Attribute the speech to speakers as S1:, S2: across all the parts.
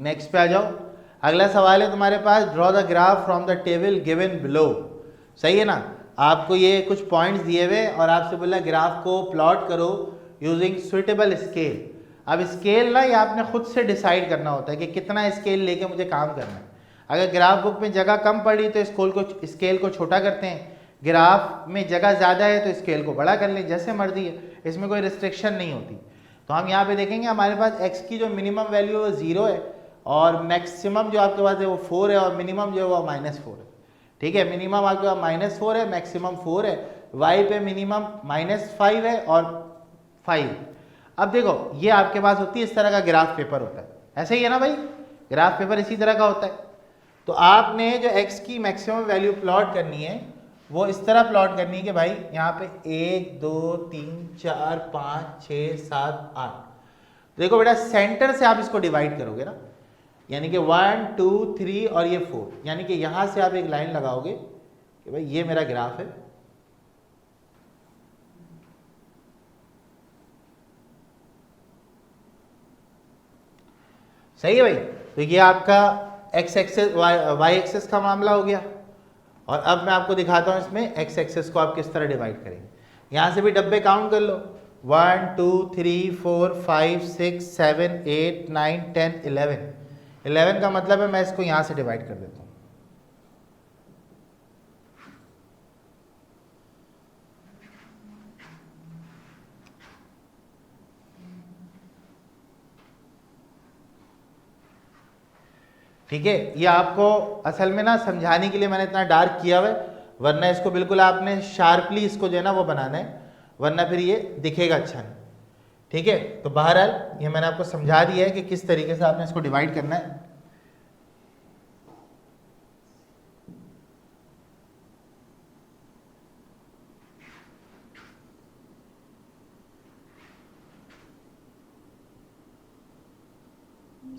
S1: Next पे आ जाओ। अगला सवाल है तुम्हारे पास, draw the graph from the table given below. सही है ना, आपको ये कुछ पॉइंट्स दिए हुए और आपसे बोला ग्राफ को प्लॉट करो यूजिंग सुइटेबल स्केल। अब स्केल ना ये आपने खुद से डिसाइड करना होता है कि कितना स्केल लेके मुझे काम करना है। अगर ग्राफ बुक में जगह कम पड़ी तो स्केल को छोटा करते हैं, ग्राफ में जगह ज़्यादा है तो स्केल को बड़ा कर लें, जैसे मर्जी है, इसमें कोई रिस्ट्रिक्शन नहीं होती। तो हम यहाँ पे देखेंगे हमारे पास x की जो मिनिमम वैल्यू है वो 0 है और मैक्सिमम जो आपके पास है वो 4 है और मिनिमम जो है वो -4 है। ठीक है, मिनिमम आपके पास -4 है, मैक्सिमम 4 है, y पे मिनिमम -5 है और 5। अब देखो ये आपके पास होती है इस तरह का ग्राफ पेपर होता है, ऐसे ही है ना भाई, ग्राफ पेपर इसी तरह का होता है। तो आपने जो x की मैक्सिमम वैल्यू प्लॉट करनी है वो इस तरह प्लॉट करनी है कि भाई यहाँ पे 1 2 3 4 5 6 7 8। देखो बेटा सेंटर से आप इसको डिवाइड करोगे ना, यानी कि 1 2 3 और ये 4, यानी कि यहां से आप एक लाइन लगाओगे कि भाई ये मेरा ग्राफ है। सही है भाई, तो ये आपका x एक्सेस y एक्सेस का मामला हो गया। और अब मैं आपको दिखाता हूं इसमें x एक्सेस को आप किस तरह डिवाइड करेंगे। यहां से भी डब्बे काउंट कर लो, 1 2 3 4 5 6 7 8 9 10 11। 11 का मतलब है मैं इसको यहां से डिवाइड कर देता हूं। ठीक है, ये आपको असल में ना समझाने के लिए मैंने इतना डार्क किया हुआ है, वरना इसको बिल्कुल आपने शार्पली इसको जो है ना वो बनाना है, वरना फिर ये दिखेगा अच्छा नहीं। ठीक है, तो बहरहाल ये मैंने आपको समझा दिया है कि किस तरीके से आपने इसको डिवाइड करना है।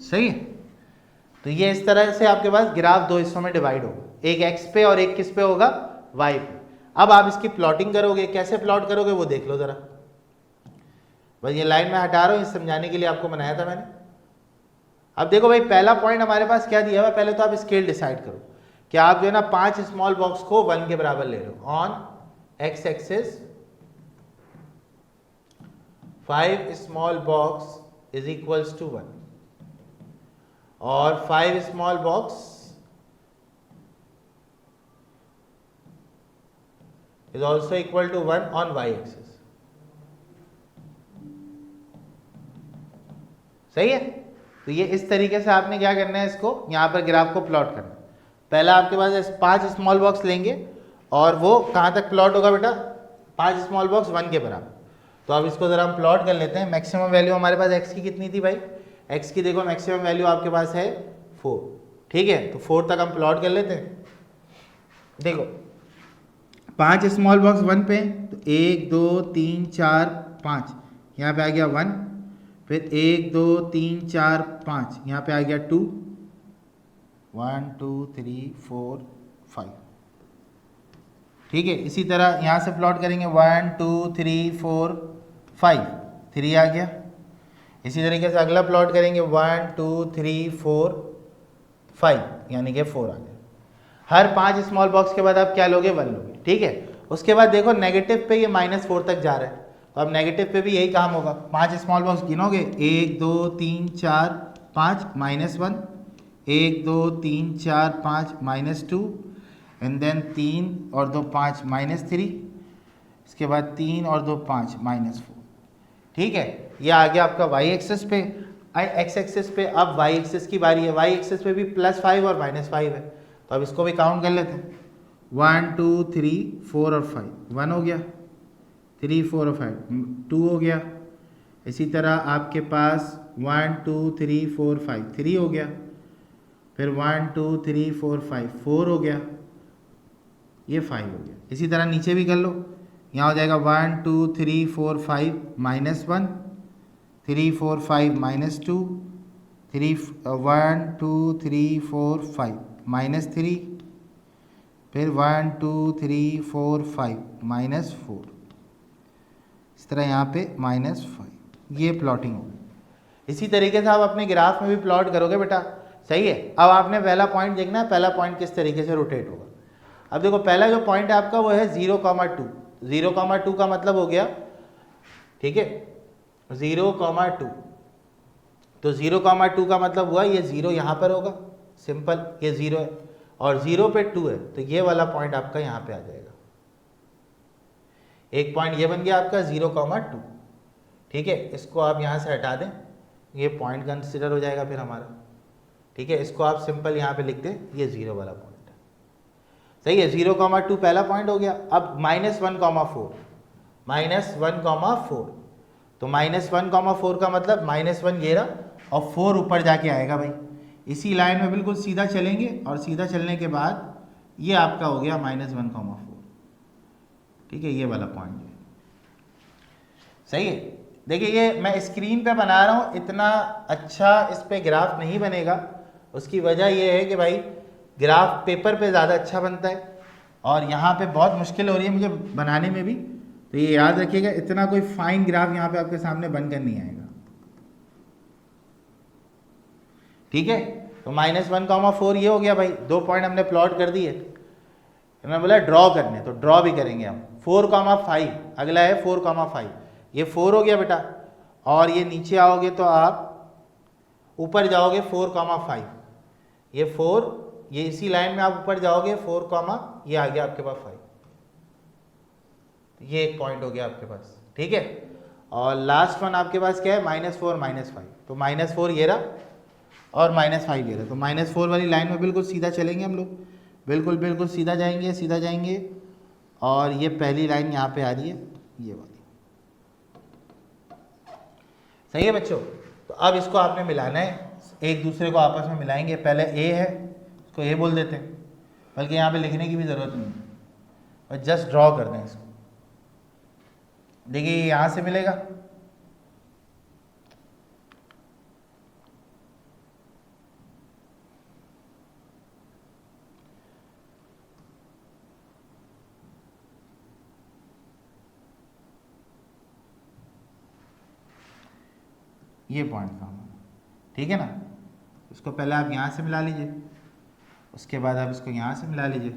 S1: सही है, तो ये इस तरह से आपके पास ग्राफ दो हिस्सों में डिवाइड होगा, एक एक्स पे और एक किस पे होगा, वाई पे। अब आप इसकी प्लॉटिंग करोगे, कैसे प्लॉट करोगे वो देख लो जरा। बस ये लाइन में हटा रहा हूँ इस समझाने के लिए आपको बनाया था मैंने। अब देखो भाई पहला पॉइंट हमारे पास क्या दिया हुआ है, पहले तो आप स्केल डिसाइड करो कि आप जो है ना 5 स्मॉल बॉक्स को 1 के बराबर ले लो। On x axis 5 small box is equals to 1 और 5 small box is also equal to 1 on y axis। सही है, तो ये इस तरीके से आपने क्या करना है, इसको यहां पर ग्राफ को प्लॉट करना है। पहला आपके पास 5 स्मॉल बॉक्स लेंगे और वो कहां तक प्लॉट होगा बेटा, 5 स्मॉल बॉक्स 1 के बराबर। तो अब इसको जरा हम प्लॉट कर लेते हैं। मैक्सिमम वैल्यू हमारे पास x की कितनी थी भाई, x की देखो मैक्सिमम वैल्यू आपके पास है 4। ठीक है, तो 4 तक हम प्लॉट कर लेते हैं। देखो 5 स्मॉल बॉक्स 1 पे, तो 1 2 3 4 5, यहाँ पे आ गया 1, फिर 1 2 3 4 5, यहाँ पे आ गया 2, 1 2 3 4 5। ठीक है, इसी तरह यहाँ से प्लॉट करेंगे 1 2 3 4 5, 3 आ गया। इसी तरीके से अगला प्लॉट करेंगे 1 2 3 4 5, यानी कि 4 आ गया। हर 5 स्मॉल बॉक्स के बाद आप क्या लोगे, 1 लोगे। ठीक है, उसके बाद देखो नेगेटिव पे ये -4 तक जा रहा है, तो अब नेगेटिव पे भी यही काम होगा। 5 स्मॉल बॉक्स गिनोगे, 1 2 3 4 5 -1, 1 2 3 4 5 -2, एंड देन 3 और 2 5 -3, इसके बाद 3 और 2 5 -4। ठीक है, ये आ गया आपका y एक्सिस पे। x एक्सिस पे अब y एक्सिस की बारी है, y एक्सिस पे भी +5 और -5 है, तो अब इसको भी काउंट कर लेते हैं। 1 2 3 4 और 5, 1 हो गया, 3 4 और 5 2 हो गया। इसी तरह आपके पास 1 2 3 4 5 3 हो गया, फिर 1 2 3 4 5 4 हो गया, ये 5 हो गया। इसी तरह नीचे भी कर लो, यहाँ हो जाएगा 1 2 3 4 5 -1, 3 4 5 -2, 1 2 3 4 5 -3, फिर 1 2 3 4 5 -4, इस तरह यहाँ पे -5। ये प्लॉटिंग होगी। इसी तरीके से आप अपने ग्राफ में भी प्लॉट करोगे बेटा, सही है। अब आपने पहला पॉइंट देखना है, पहला पॉइंट किस तरीके से रोटेट होगा। अब देखो पहला जो पॉइंट है आपका वो है 0,2, 0,2 का मतलब हो गया, ठीक है, 0,2, तो 0,2 का मतलब हुआ ये 0 यहाँ पर होगा, सिंपल, ये 0 है और 0 पे 2 है, तो ये वाला पॉइंट आपका यहाँ पे आ जाएगा। एक पॉइंट ये बन गया आपका 0,2, ठीक है। इसको आप यहाँ से हटा दें, ये पॉइंट कंसिडर हो जाएगा फिर हमारा, ठीक है। इसको आप सिंपल यहाँ पे लिख दें, ये 0 वाला पॉइंट है, सही है। 0,2 पहला पॉइंट हो गया। अब -1,4, -1,4, तो -1,4 का मतलब -1 ये रहा और 4 ऊपर जाके आएगा भाई। इसी लाइन में बिल्कुल सीधा चलेंगे और सीधा चलने के बाद ये आपका हो गया -1,4, ठीक है, ये वाला पॉइंट है, सही है। देखिए ये मैं स्क्रीन पे बना रहा हूँ, इतना अच्छा इस पे ग्राफ नहीं बनेगा। उसकी वजह ये है कि भाई ग्राफ पेपर पे ज़्यादा अच्छा बनता है और यहाँ पे बहुत मुश्किल हो रही है मुझे बनाने में भी, तो ये याद रखिएगा, इतना कोई फाइन ग्राफ यहाँ पे आपके सामने बनकर नहीं आएगा, ठीक है। तो -1,4 ये हो गया भाई, 2 पॉइंट हमने प्लॉट कर दिए। मैंने बोला ड्रॉ करने, तो ड्रॉ भी करेंगे हम। 4,5 अगला है, 4,5, ये 4 हो गया बेटा, और ये नीचे आओगे तो आप ऊपर जाओगे 4,5, ये 4, ये इसी लाइन में आप ऊपर जाओगे 4, ये आ गया आपके पास 5, ये एक पॉइंट हो गया आपके पास, ठीक है। और लास्ट वन आपके पास क्या है, -4, -5, तो -4 ये रहा और -5 ये रहा, तो -4 वाली लाइन में बिल्कुल सीधा चलेंगे हम लोग, बिल्कुल बिल्कुल सीधा जाएंगे, सीधा जाएंगे, और ये पहली लाइन यहाँ पे आ रही है, ये वाली, सही है बच्चों। तो अब इसको आपने मिलाना है, एक दूसरे को आपस में मिलाएंगे। पहले ए है, इसको ए बोल देते हैं, बल्कि यहाँ पे लिखने की भी ज़रूरत नहीं है, और जस्ट ड्रॉ कर दें इसको। देखिए ये यहाँ से मिलेगा, ये पॉइंट का, ठीक है ना। इसको पहले आप यहाँ से मिला लीजिए, उसके बाद आप इसको यहाँ से मिला लीजिए,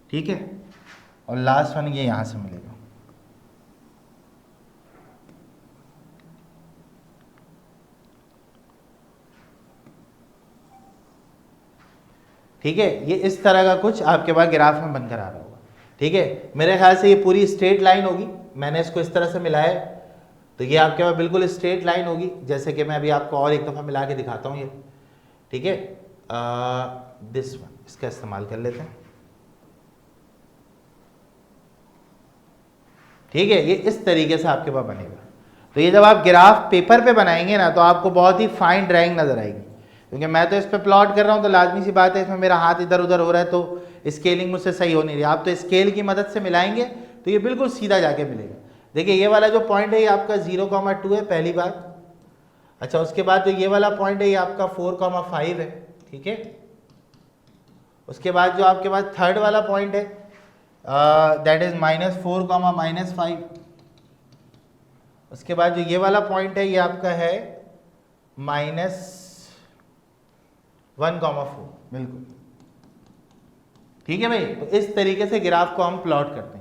S1: ठीक है, और लास्ट वन ये यहाँ से मिलेगा, ठीक है। ये इस तरह का कुछ आपके पास ग्राफ में बनकर आ रहा होगा, ठीक है। मेरे ख्याल से ये पूरी स्ट्रेट लाइन होगी, मैंने इसको इस तरह से मिलाया है, तो ये आपके पास बिल्कुल स्ट्रेट लाइन होगी, जैसे कि मैं अभी आपको और एक दफ़ा मिला के दिखाता हूँ ये, ठीक है। दिस वन, इसका इस्तेमाल कर लेते हैं, ठीक है। ये इस तरीके से आपके पास बनेगा। तो ये जब आप ग्राफ पेपर पे बनाएंगे ना, तो आपको बहुत ही फाइन ड्राइंग नज़र आएगी, क्योंकि मैं तो इस पर प्लॉट कर रहा हूँ, तो लाजमी सी बात है इसमें मेरा हाथ इधर उधर हो रहा है, तो स्केलिंग मुझसे सही हो नहीं रही। आप तो स्केल की मदद से मिलाएंगे तो ये बिल्कुल सीधा जाके मिलेगा। देखिए ये वाला जो पॉइंट है ये आपका 0,2 है, पहली बात। अच्छा, उसके बाद जो ये वाला पॉइंट है ये आपका 4,5 है, ठीक है। उसके बाद जो आपके पास थर्ड वाला पॉइंट है दैट इज -4, -5। उसके बाद जो ये वाला पॉइंट है ये आपका है -1,4, बिल्कुल, ठीक है भाई। तो इस तरीके से ग्राफ को हम प्लॉट करते हैं।